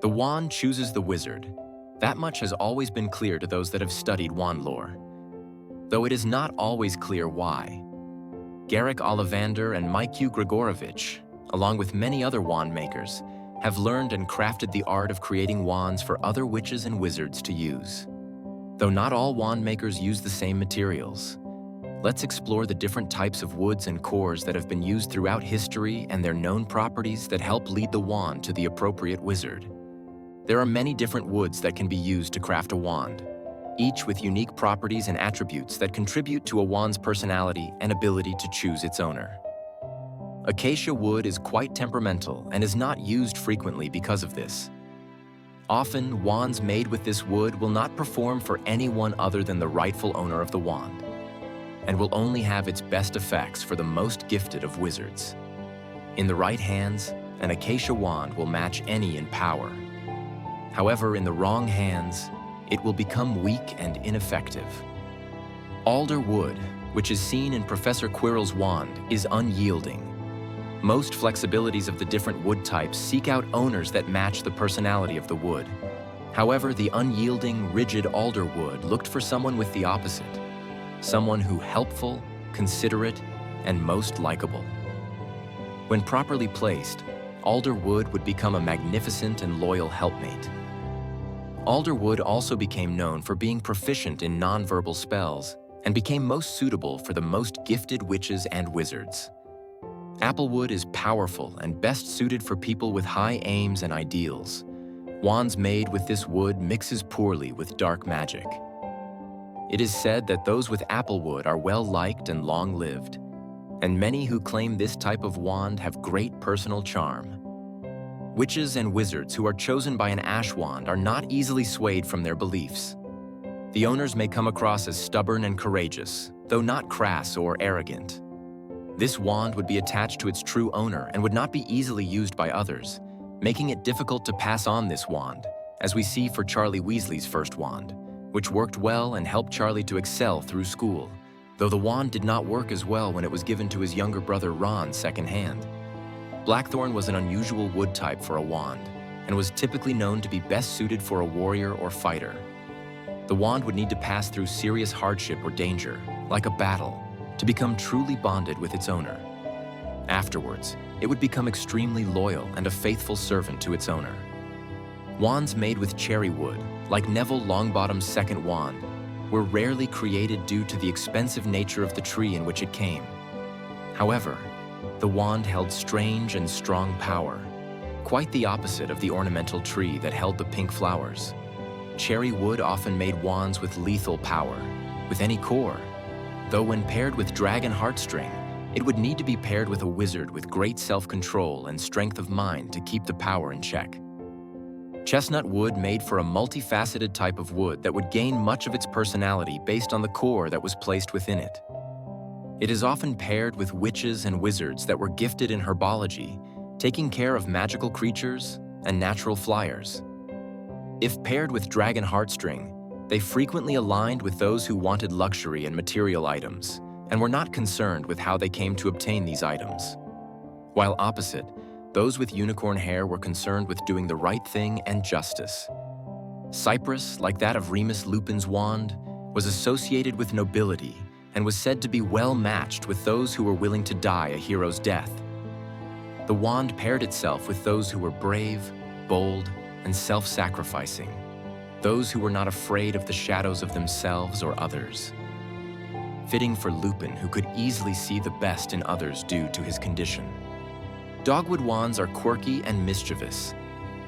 The wand chooses the wizard. That much has always been clear to those that have studied Wandlore, though it is not always clear why. Garrick Ollivander and Mikhail Grigorovich, along with many other wand makers, have learned and crafted the art of creating wands for other witches and wizards to use. Though not all wand makers use the same materials, let's explore the different types of woods and cores that have been used throughout history and their known properties that help lead the wand to the appropriate wizard. There are many different woods that can be used to craft a wand, each with unique properties and attributes that contribute to a wand's personality and ability to choose its owner. Acacia wood is quite temperamental and is not used frequently because of this. Often, wands made with this wood will not perform for anyone other than the rightful owner of the wand, and will only have its best effects for the most gifted of wizards. In the right hands, an acacia wand will match any in power. However, in the wrong hands, it will become weak and ineffective. Alder wood, which is seen in Professor Quirrell's wand, is unyielding. Most flexibilities of the different wood types seek out owners that match the personality of the wood. However, the unyielding, rigid alder wood looked for someone with the opposite, someone who helpful, considerate, and most likable. When properly placed, alder wood would become a magnificent and loyal helpmate. Alder wood also became known for being proficient in nonverbal spells and became most suitable for the most gifted witches and wizards. Applewood is powerful and best suited for people with high aims and ideals. Wands made with this wood mixes poorly with dark magic. It is said that those with applewood are well-liked and long-lived, and many who claim this type of wand have great personal charm. Witches and wizards who are chosen by an ash wand are not easily swayed from their beliefs. The owners may come across as stubborn and courageous, though not crass or arrogant. This wand would be attached to its true owner and would not be easily used by others, making it difficult to pass on this wand, as we see for Charlie Weasley's first wand, which worked well and helped Charlie to excel through school, though the wand did not work as well when it was given to his younger brother Ron secondhand. Blackthorn was an unusual wood type for a wand, and was typically known to be best suited for a warrior or fighter. The wand would need to pass through serious hardship or danger, like a battle, to become truly bonded with its owner. Afterwards, it would become extremely loyal and a faithful servant to its owner. Wands made with cherry wood, like Neville Longbottom's second wand, were rarely created due to the expensive nature of the tree in which it came. However, the wand held strange and strong power, quite the opposite of the ornamental tree that held the pink flowers. Cherry wood often made wands with lethal power, with any core, though when paired with dragon heartstring, it would need to be paired with a wizard with great self-control and strength of mind to keep the power in check. Chestnut wood made for a multifaceted type of wood that would gain much of its personality based on the core that was placed within it. It is often paired with witches and wizards that were gifted in herbology, taking care of magical creatures and natural flyers. If paired with dragon heartstring, they frequently aligned with those who wanted luxury and material items, and were not concerned with how they came to obtain these items. While opposite, those with unicorn hair were concerned with doing the right thing and justice. Cypress, like that of Remus Lupin's wand, was associated with nobility and was said to be well matched with those who were willing to die a hero's death. The wand paired itself with those who were brave, bold, and self-sacrificing, those who were not afraid of the shadows of themselves or others. Fitting for Lupin, who could easily see the best in others due to his condition. Dogwood wands are quirky and mischievous.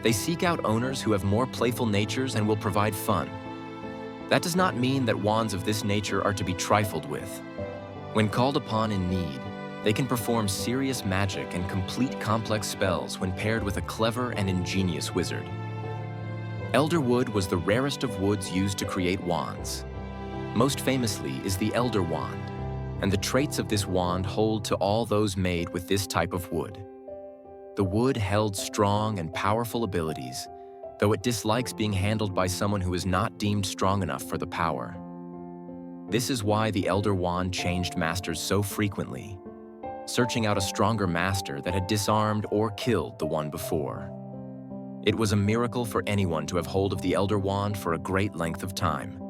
They seek out owners who have more playful natures and will provide fun. That does not mean that wands of this nature are to be trifled with. When called upon in need, they can perform serious magic and complete complex spells when paired with a clever and ingenious wizard. Elderwood was the rarest of woods used to create wands. Most famously is the Elder Wand, and the traits of this wand hold to all those made with this type of wood. The wood held strong and powerful abilities, though it dislikes being handled by someone who is not deemed strong enough for the power. This is why the Elder Wand changed masters so frequently, searching out a stronger master that had disarmed or killed the one before. It was a miracle for anyone to have hold of the Elder Wand for a great length of time.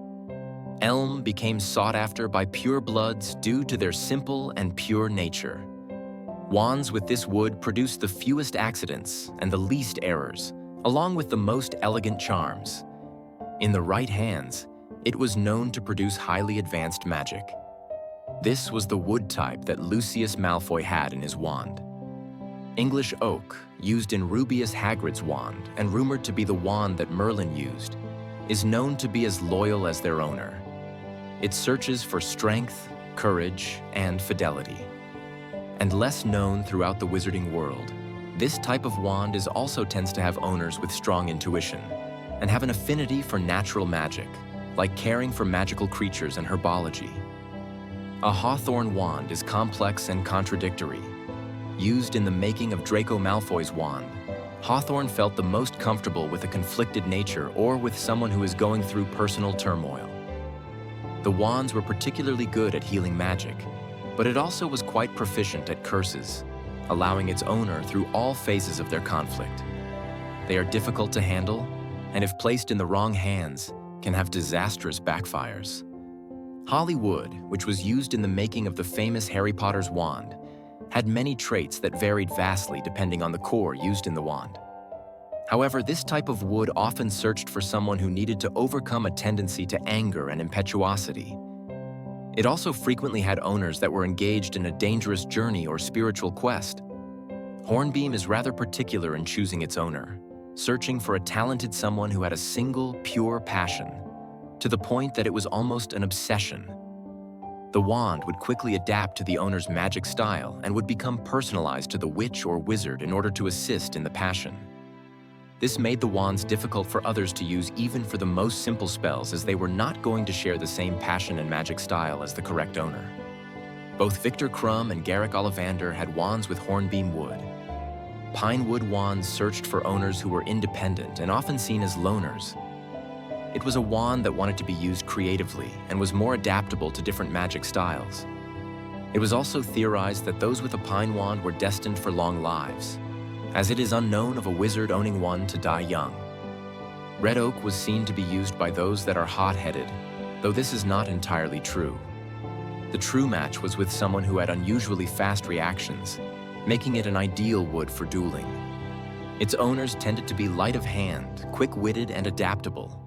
Elm became sought after by purebloods due to their simple and pure nature. Wands with this wood produced the fewest accidents and the least errors, along with the most elegant charms. In the right hands, it was known to produce highly advanced magic. This was the wood type that Lucius Malfoy had in his wand. English oak, used in Rubeus Hagrid's wand and rumored to be the wand that Merlin used, is known to be as loyal as their owner. It searches for strength, courage, and fidelity. And less known throughout the wizarding world, this type of wand also tends to have owners with strong intuition and have an affinity for natural magic, like caring for magical creatures and herbology. A hawthorn wand is complex and contradictory. Used in the making of Draco Malfoy's wand, Hawthorne felt the most comfortable with a conflicted nature or with someone who is going through personal turmoil. The wands were particularly good at healing magic, but it also was quite proficient at curses, allowing its owner through all phases of their conflict. They are difficult to handle, and if placed in the wrong hands, can have disastrous backfires. Hollywood, which was used in the making of the famous Harry Potter's wand, had many traits that varied vastly depending on the core used in the wand. However, this type of wood often searched for someone who needed to overcome a tendency to anger and impetuosity. It also frequently had owners that were engaged in a dangerous journey or spiritual quest. Hornbeam is rather particular in choosing its owner, searching for a talented someone who had a single, pure passion, to the point that it was almost an obsession. The wand would quickly adapt to the owner's magic style and would become personalized to the witch or wizard in order to assist in the passion. This made the wands difficult for others to use even for the most simple spells, as they were not going to share the same passion and magic style as the correct owner. Both Victor Crumb and Garrick Ollivander had wands with hornbeam wood. Pinewood wands searched for owners who were independent and often seen as loners. It was a wand that wanted to be used creatively and was more adaptable to different magic styles. It was also theorized that those with a pine wand were destined for long lives, as it is unknown of a wizard owning one to die young. Red oak was seen to be used by those that are hot-headed, though this is not entirely true. The true match was with someone who had unusually fast reactions, making it an ideal wood for dueling. Its owners tended to be light of hand, quick-witted, and adaptable.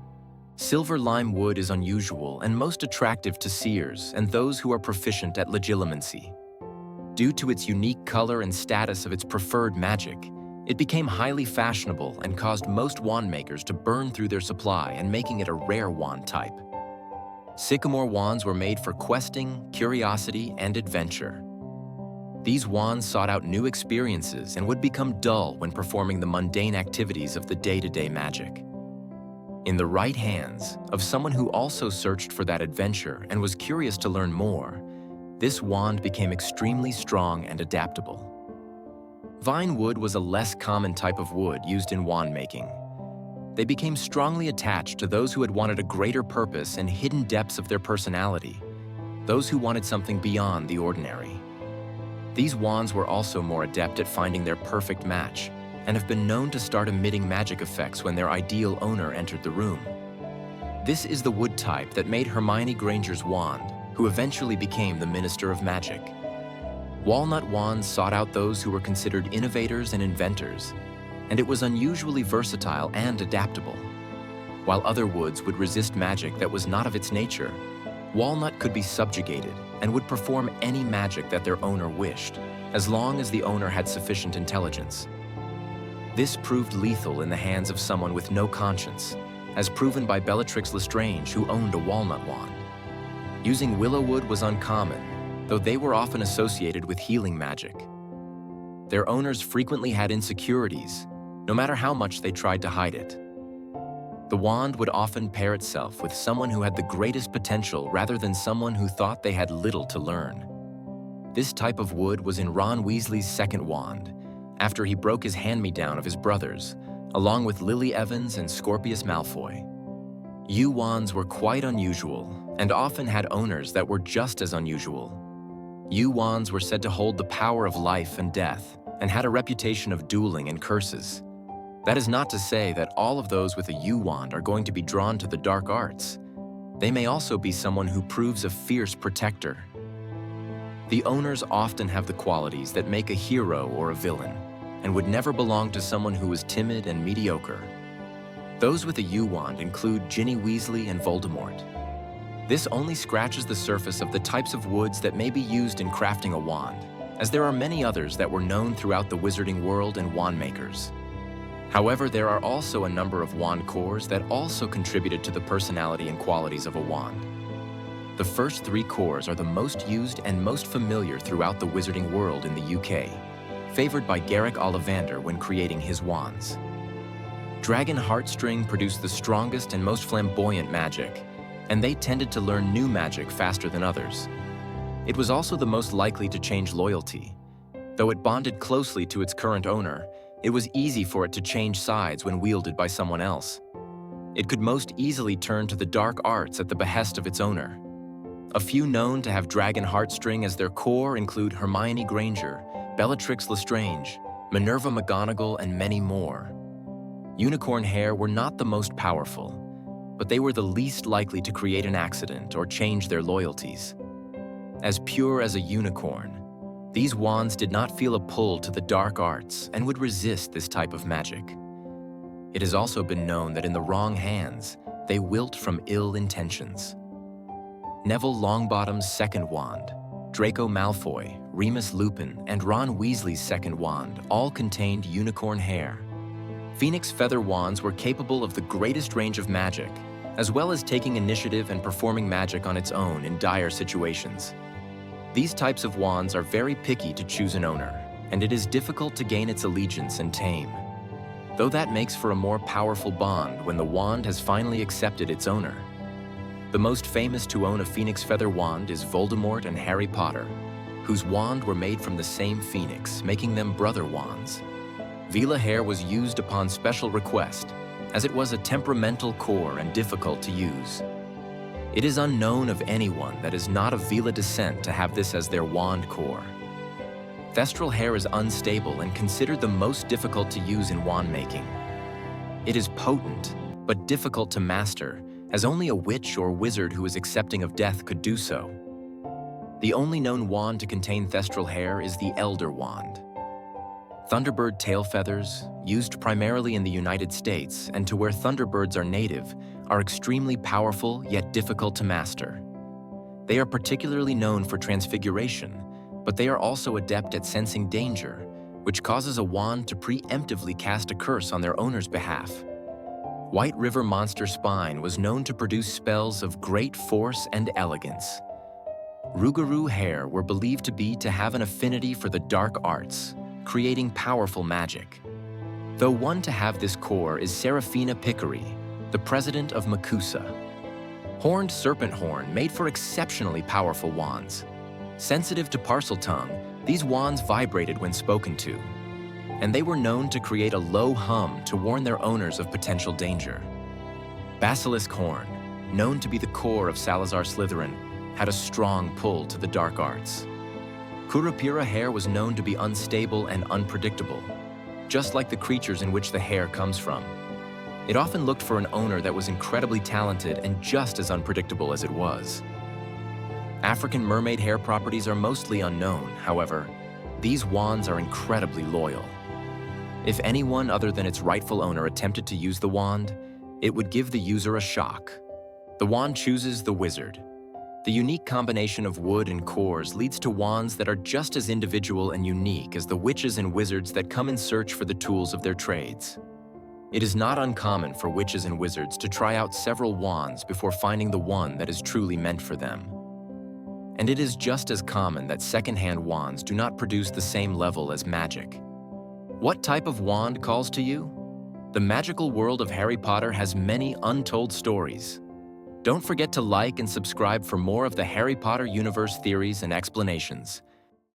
Silver lime wood is unusual and most attractive to seers and those who are proficient at legilimency. Due to its unique color and status of its preferred magic, it became highly fashionable and caused most wand makers to burn through their supply and making it a rare wand type. Sycamore wands were made for questing, curiosity, and adventure. These wands sought out new experiences and would become dull when performing the mundane activities of the day-to-day magic. In the right hands of someone who also searched for that adventure and was curious to learn more, this wand became extremely strong and adaptable. Vine wood was a less common type of wood used in wand making. They became strongly attached to those who had wanted a greater purpose and hidden depths of their personality, those who wanted something beyond the ordinary. These wands were also more adept at finding their perfect match, and have been known to start emitting magic effects when their ideal owner entered the room. This is the wood type that made Hermione Granger's wand, who eventually became the Minister of Magic. Walnut wands sought out those who were considered innovators and inventors, and it was unusually versatile and adaptable. While other woods would resist magic that was not of its nature, walnut could be subjugated and would perform any magic that their owner wished, as long as the owner had sufficient intelligence. This proved lethal in the hands of someone with no conscience, as proven by Bellatrix Lestrange, who owned a walnut wand. Using willow wood was uncommon, though they were often associated with healing magic. Their owners frequently had insecurities, no matter how much they tried to hide it. The wand would often pair itself with someone who had the greatest potential rather than someone who thought they had little to learn. This type of wood was in Ron Weasley's second wand, after he broke his hand-me-down of his brothers, along with Lily Evans and Scorpius Malfoy. Yew wands were quite unusual, and often had owners that were just as unusual. Yew wands were said to hold the power of life and death, and had a reputation of dueling and curses. That is not to say that all of those with a U wand are going to be drawn to the dark arts. They may also be someone who proves a fierce protector. The owners often have the qualities that make a hero or a villain, and would never belong to someone who is timid and mediocre. Those with a U wand include Ginny Weasley and Voldemort. This only scratches the surface of the types of woods that may be used in crafting a wand, as there are many others that were known throughout the wizarding world and wand makers. However, there are also a number of wand cores that also contributed to the personality and qualities of a wand. The first 3 cores are the most used and most familiar throughout the wizarding world in the UK, favored by Garrick Ollivander when creating his wands. Dragon Heartstring produced the strongest and most flamboyant magic, and they tended to learn new magic faster than others. It was also the most likely to change loyalty. Though it bonded closely to its current owner, it was easy for it to change sides when wielded by someone else. It could most easily turn to the dark arts at the behest of its owner. A few known to have Dragon Heartstring as their core include Hermione Granger, Bellatrix Lestrange, Minerva McGonagall, and many more. Unicorn hair were not the most powerful, but they were the least likely to create an accident or change their loyalties. As pure as a unicorn, these wands did not feel a pull to the dark arts and would resist this type of magic. It has also been known that in the wrong hands, they wilt from ill intentions. Neville Longbottom's second wand, Draco Malfoy, Remus Lupin, and Ron Weasley's second wand all contained unicorn hair. Phoenix Feather wands were capable of the greatest range of magic, as well as taking initiative and performing magic on its own in dire situations. These types of wands are very picky to choose an owner, and it is difficult to gain its allegiance and tame. Though that makes for a more powerful bond when the wand has finally accepted its owner. The most famous to own a Phoenix Feather wand is Voldemort and Harry Potter, whose wand were made from the same phoenix, making them brother wands. Vela hair was used upon special request, as it was a temperamental core and difficult to use. It is unknown of anyone that is not of Vela descent to have this as their wand core. Thestral hair is unstable and considered the most difficult to use in wand making. It is potent, but difficult to master, as only a witch or wizard who is accepting of death could do so. The only known wand to contain thestral hair is the Elder Wand. Thunderbird tail feathers, used primarily in the United States and to where thunderbirds are native, are extremely powerful yet difficult to master. They are particularly known for transfiguration, but they are also adept at sensing danger, which causes a wand to preemptively cast a curse on their owner's behalf. White River Monster Spine was known to produce spells of great force and elegance. Rougarou hair were believed to have an affinity for the dark arts, creating powerful magic. Though one to have this core is Serafina Pickery, the president of Makusa. Horned Serpent Horn made for exceptionally powerful wands. Sensitive to Parseltongue, these wands vibrated when spoken to, and they were known to create a low hum to warn their owners of potential danger. Basilisk Horn, known to be the core of Salazar Slytherin, had a strong pull to the dark arts. Kurapira hair was known to be unstable and unpredictable, just like the creatures in which the hair comes from. It often looked for an owner that was incredibly talented and just as unpredictable as it was. African mermaid hair properties are mostly unknown, however, these wands are incredibly loyal. If anyone other than its rightful owner attempted to use the wand, it would give the user a shock. The wand chooses the wizard. The unique combination of wood and cores leads to wands that are just as individual and unique as the witches and wizards that come in search for the tools of their trades. It is not uncommon for witches and wizards to try out several wands before finding the one that is truly meant for them. And it is just as common that second-hand wands do not produce the same level as magic. What type of wand calls to you? The magical world of Harry Potter has many untold stories. Don't forget to like and subscribe for more of the Harry Potter universe theories and explanations.